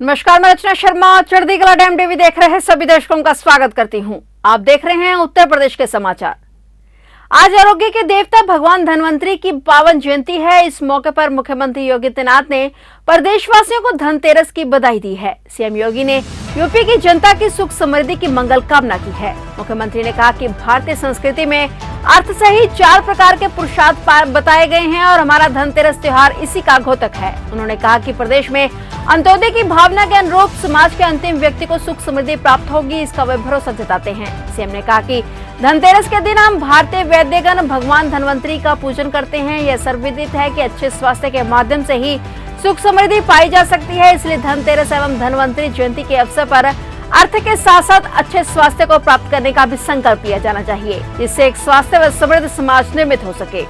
नमस्कार, मैं रचना शर्मा चढ़ती कला डैम टीवी देख रहे सभी दर्शकों का स्वागत करती हूं। आप देख रहे हैं उत्तर प्रदेश के समाचार। आज आरोग्य के देवता भगवान धन्वंतरी की पावन जयंती है। इस मौके पर मुख्यमंत्री योगी आदित्यनाथ ने प्रदेशवासियों को धनतेरस की बधाई दी है। सीएम योगी ने यूपी की जनता की सुख समृद्धि की मंगल कामना की है। मुख्यमंत्री ने कहा कि भारतीय संस्कृति में अर्थ सहित 4 प्रकार के पुरुषार्थ बताए गए हैं और हमारा धनतेरस त्योहार इसी का द्योतक है। उन्होंने कहा कि प्रदेश में अंत्योदय की भावना के अनुरूप समाज के अंतिम व्यक्ति को सुख समृद्धि प्राप्त होगी, इसका वे भरोसा जताते हैं। सीएम ने कहा कि धनतेरस के दिन हम भारतीय वैद्यगण भगवान धन्वंतरी का पूजन करते हैं। यह सर्वविदित है कि अच्छे स्वास्थ्य के माध्यम से ही सुख समृद्धि पाई जा सकती है। इसलिए धनतेरस एवं धन्वंतरी जयंती के अवसर पर अर्थ के साथ साथ अच्छे स्वास्थ्य को प्राप्त करने का भी संकल्प लिया जाना चाहिए, जिससे एक स्वास्थ्य व समृद्ध समाज निर्मित हो सके।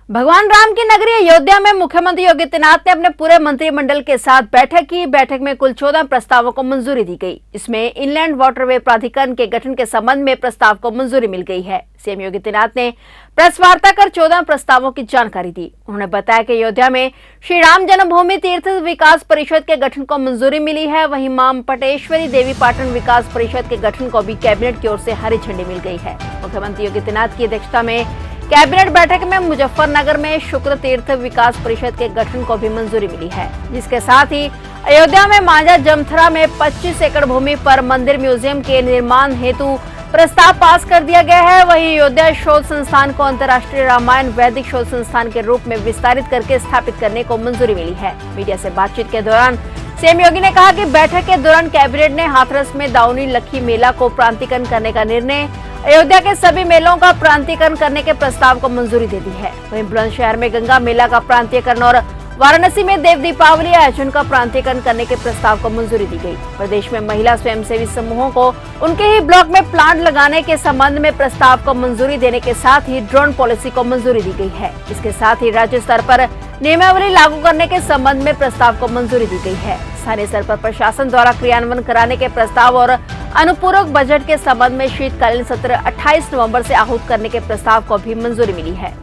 भगवान राम की नगरी अयोध्या में मुख्यमंत्री योगी आदित्यनाथ ने अपने पूरे मंत्रिमंडल के साथ बैठक की। बैठक में कुल 14 प्रस्तावों को मंजूरी दी गई। इसमें इनलैंड वाटरवे प्राधिकरण के गठन के संबंध में प्रस्ताव को मंजूरी मिल गई है। सीएम योगी आदित्यनाथ ने प्रेस वार्ता कर 14 प्रस्तावों की जानकारी दी। उन्होंने बताया कि अयोध्या में श्री राम जन्मभूमि तीर्थ विकास परिषद के गठन को मंजूरी मिली है। वहीं मां पटेश्वरी देवी पाटन विकास परिषद के गठन को भी कैबिनेट की ओर से हरी झंडी मिल गई है। मुख्यमंत्री योगी आदित्यनाथ की अध्यक्षता में कैबिनेट बैठक में मुजफ्फरनगर में शुक्र तीर्थ विकास परिषद के गठन को भी मंजूरी मिली है, जिसके साथ ही अयोध्या में मांझा जमथरा में 25 एकड़ भूमि पर मंदिर म्यूजियम के निर्माण हेतु प्रस्ताव पास कर दिया गया है। वहीं अयोध्या शोध संस्थान को अंतर्राष्ट्रीय रामायण वैदिक शोध संस्थान के रूप में विस्तारित करके स्थापित करने को मंजूरी मिली है। मीडिया से बातचीत के दौरान सीएम योगी ने कहा कि बैठक के दौरान कैबिनेट ने हाथरस में दाऊनी लखी मेला को प्रांतीकरण करने का निर्णय, अयोध्या के सभी मेलों का प्रांतीकरण करने के प्रस्ताव को मंजूरी दे दी है। वहीं बुलंदशहर में गंगा मेला का प्रांतीयकरण और वाराणसी में देव दीपावली आयोजन का प्रांतीयकरण करने के प्रस्ताव को मंजूरी दी गई। प्रदेश में महिला स्वयंसेवी समूहों को उनके ही ब्लॉक में प्लांट लगाने के संबंध में प्रस्ताव को मंजूरी देने के साथ ही ड्रोन पॉलिसी को मंजूरी दी गई है। इसके साथ ही राज्य स्तर पर नियमावली लागू करने के संबंध में प्रस्ताव को मंजूरी दी गई है। स्थानीय स्तर पर प्रशासन द्वारा क्रियान्वयन कराने के प्रस्ताव और अनुपूरक बजट के संबंध में शीतकालीन सत्र 28 नवंबर से आहूत करने के प्रस्ताव को भी मंजूरी मिली है।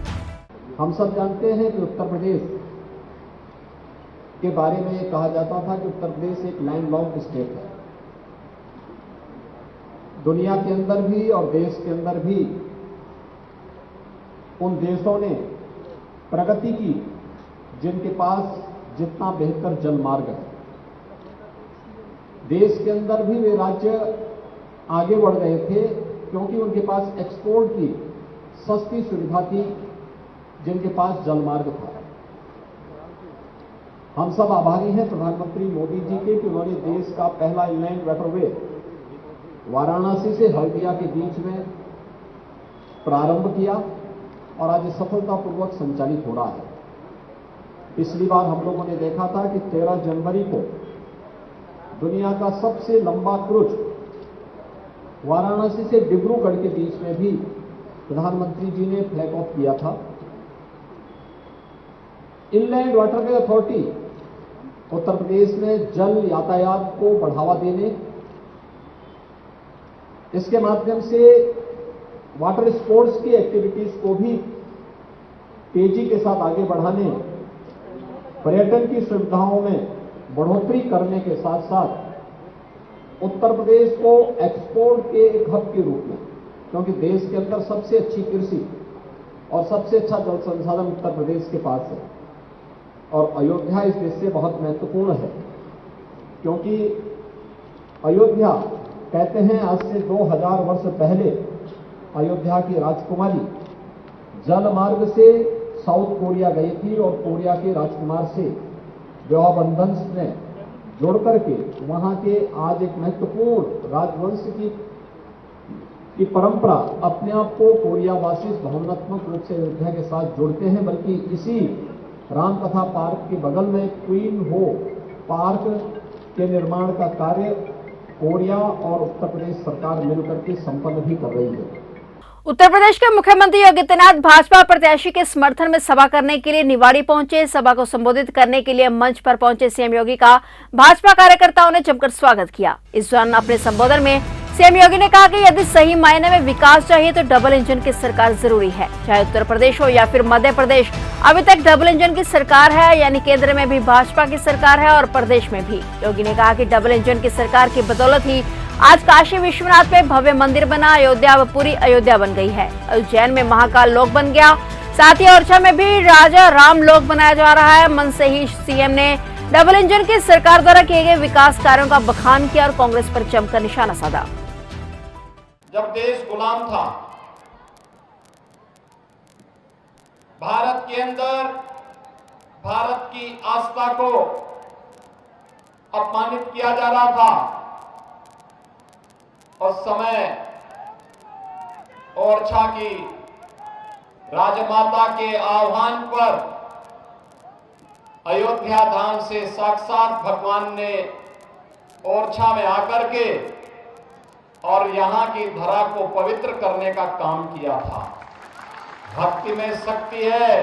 हम सब जानते हैं कि उत्तर प्रदेश के बारे में ये कहा जाता था कि उत्तर प्रदेश एक लैंडलॉक्ड स्टेट है। दुनिया के अंदर भी और देश के अंदर भी उन देशों ने प्रगति की जिनके पास जितना बेहतर जल मार्ग है। देश के अंदर भी वे राज्य आगे बढ़ गए थे क्योंकि उनके पास एक्सपोर्ट की सस्ती सुविधा थी, जिनके पास जल मार्ग था। हम सब आभारी हैं प्रधानमंत्री मोदी जी के कि उन्होंने देश का पहला इनलैंड वाटरवे वाराणसी से हल्दिया के बीच में प्रारंभ किया और आज सफलतापूर्वक संचालित हो रहा है। पिछली बार हम लोगों ने देखा था कि 13 जनवरी को दुनिया का सबसे लंबा क्रूज वाराणसी से डिब्रूगढ़ के बीच में भी प्रधानमंत्री जी ने फ्लैग ऑफ किया था। Inland waterway authority Uttar Pradesh में जल यातायात को बढ़ावा देने, इसके माध्यम से वाटर स्पोर्ट्स की एक्टिविटीज को भी तेजी के साथ आगे बढ़ाने, पर्यटन की सुविधाओं में बढ़ोतरी करने के साथ साथ उत्तर प्रदेश को एक्सपोर्ट के एक हब के रूप में, क्योंकि देश के अंदर सबसे अच्छी कृषि और सबसे अच्छा जल संसाधन उत्तर प्रदेश के पास है और अयोध्या इस देश से बहुत महत्वपूर्ण है, क्योंकि अयोध्या कहते हैं आज से 2000 वर्ष पहले अयोध्या की राजकुमारी जल मार्ग से साउथ कोरिया गई थी और कोरिया के राजकुमार से विवाह बंधन में जोड़ करके वहां के आज एक महत्वपूर्ण राजवंश की परंपरा अपने आप को कोरियावासी भावनात्मक रूप से अयोध्या के साथ जोड़ते हैं। बल्कि इसी रामकथा पार्क के बगल में क्वीन हो पार्क के निर्माण का कार्य कोरिया और उत्तर प्रदेश सरकार मिलकर के संपन्न भी कर रही है। उत्तर प्रदेश के मुख्यमंत्री योगी आदित्यनाथ भाजपा प्रत्याशी के समर्थन में सभा करने के लिए निवाड़ी पहुंचे। सभा को संबोधित करने के लिए मंच पर पहुंचे सीएम योगी का भाजपा कार्यकर्ताओं ने जमकर स्वागत किया। इस दौरान अपने संबोधन में सीएम योगी ने कहा कि यदि सही मायने में विकास चाहिए तो डबल इंजन की सरकार जरूरी है, चाहे उत्तर प्रदेश हो या फिर मध्य प्रदेश। अभी तक डबल इंजन की सरकार है, यानी केंद्र में भी भाजपा की सरकार है और प्रदेश में भी। योगी ने कहा कि डबल इंजन की सरकार की बदौलत ही आज काशी विश्वनाथ में भव्य मंदिर बना, अयोध्या अब पूरी अयोध्या बन गई है। उज्जैन में महाकाल लोक बन गया, साथ ही ओरछा में भी राजा राम लोक बनाया जा रहा है। मन से ही सीएम ने डबल इंजन की सरकार द्वारा किए गए विकास कार्यों का बखान किया और कांग्रेस पर जमकर निशाना साधा। जब देश गुलाम था, भारत के अंदर भारत की आस्था को अपमानित किया जा रहा था, उस समय ओरछा की राजमाता के आह्वान पर अयोध्या धाम से साक्षात भगवान ने ओरछा में आकर के और यहां की धरा को पवित्र करने का काम किया था। भक्ति में शक्ति है,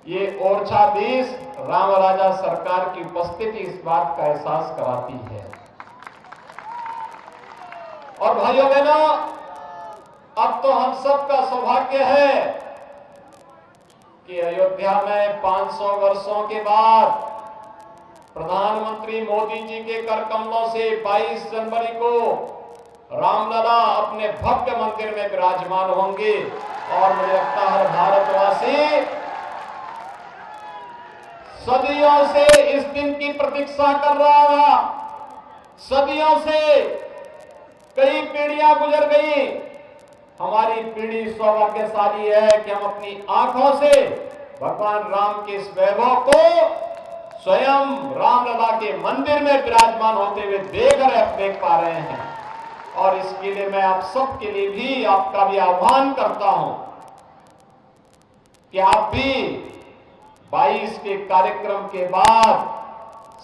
ये ओरछा 20 राम राजा सरकार की उपस्थिति इस बात का एहसास कराती है। और भाइयों बहनों, अब तो हम सबका सौभाग्य है कि अयोध्या में 500 वर्षों के बाद प्रधानमंत्री मोदी जी के कर कमलों से 22 जनवरी को रामलला अपने भव्य मंदिर में विराजमान होंगे। और मुझे लगता है हर भारतवासी सदियों से इस दिन की प्रतीक्षा कर रहा था। सदियों से कई पीढ़ियां गुजर गई, हमारी पीढ़ी सौभाग्यशाली है कि हम अपनी आंखों से भगवान राम के इस वैभव को स्वयं रामलला के मंदिर में विराजमान होते हुए देख पा रहे हैं। और इसके लिए मैं आप सबके लिए भी, आपका भी आह्वान करता हूं कि आप भी 22 के कार्यक्रम के बाद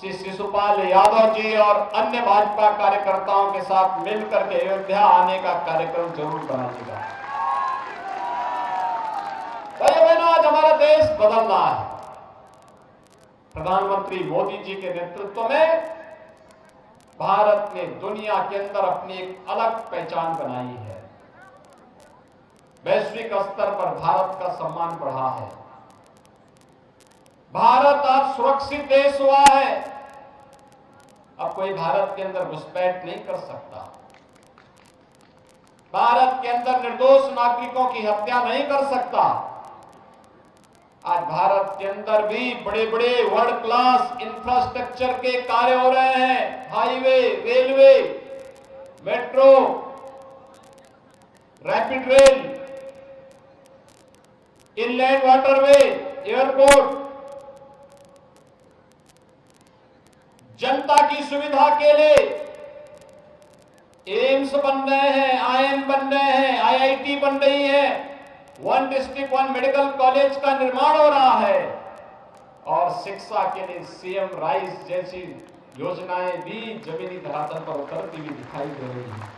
श्री शिशुपाल यादव जी और अन्य भाजपा कार्यकर्ताओं के साथ मिलकर के अयोध्या आने का कार्यक्रम जरूर बनाइएगा। भाइयों बहनों, आज हमारा देश बदल रहा है। प्रधानमंत्री मोदी जी के नेतृत्व में भारत ने दुनिया के अंदर अपनी एक अलग पहचान बनाई है। वैश्विक स्तर पर भारत का सम्मान बढ़ा है। भारत आज सुरक्षित देश हुआ है। अब कोई भारत के अंदर घुसपैठ नहीं कर सकता। भारत के अंदर निर्दोष नागरिकों की हत्या नहीं कर सकता। आज भारत के अंदर भी बड़े बड़े वर्ल्ड क्लास इंफ्रास्ट्रक्चर के कार्य हो रहे हैं। Highway, railway, metro, rapid rail, inland waterway, airport, जनता की सुविधा के लिए एम्स बन रहे हैं, आईएम बन रहे हैं, आईआईटी बन रही है, 1 डिस्ट्रिक्ट 1 मेडिकल कॉलेज का निर्माण हो रहा है। और शिक्षा के लिए सीएम राइस जैसी योजनाएं भी जमीनी धरातल पर उतरती हुई दिखाई दे रही हैं।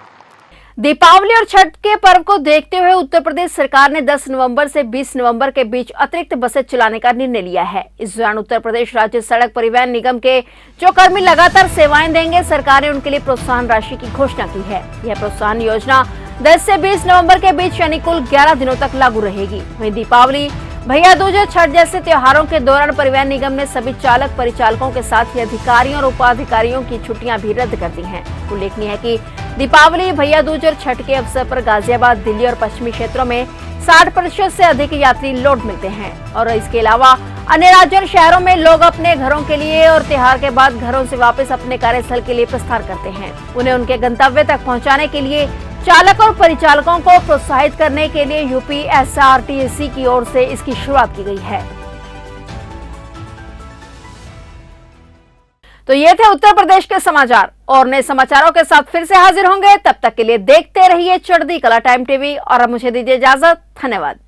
दीपावली और छठ के पर्व को देखते हुए उत्तर प्रदेश सरकार ने 10 नवंबर से 20 नवंबर के बीच अतिरिक्त बसें चलाने का निर्णय लिया है। इस दौरान उत्तर प्रदेश राज्य सड़क परिवहन निगम के जो कर्मी लगातार सेवाएं देंगे, सरकार ने उनके लिए प्रोत्साहन राशि की घोषणा की है। यह प्रोत्साहन योजना 10 से 20 नवंबर के बीच यानी कुल 11 दिनों तक लागू रहेगी। वहीं दीपावली, भैया दूज, छठ जैसे त्योहारों के दौरान परिवहन निगम ने सभी चालक परिचालकों के साथ ही अधिकारियों और उपाधिकारियों की छुट्टियां भी रद्द कर दी हैं। उल्लेखनीय है कि दीपावली, भैया दूज और छठ के अवसर पर गाजियाबाद, दिल्ली और पश्चिमी क्षेत्रों में 60% से अधिक यात्री लौट मिलते हैं। और इसके अलावा अन्य राज्यों और शहरों में लोग अपने घरों के लिए और त्योहार के बाद घरों से वापस अपने कार्यस्थल के लिए प्रस्थान करते हैं। उन्हें उनके गंतव्य तक पहुंचाने के लिए चालक और परिचालकों को प्रोत्साहित करने के लिए यूपीएसआरटीसी की ओर से इसकी शुरुआत की गई है। तो ये थे उत्तर प्रदेश के समाचार। और नए समाचारों के साथ फिर से हाजिर होंगे। तब तक के लिए देखते रहिए चढ़ती कला टाइम टीवी और अब मुझे दीजिए इजाजत। धन्यवाद।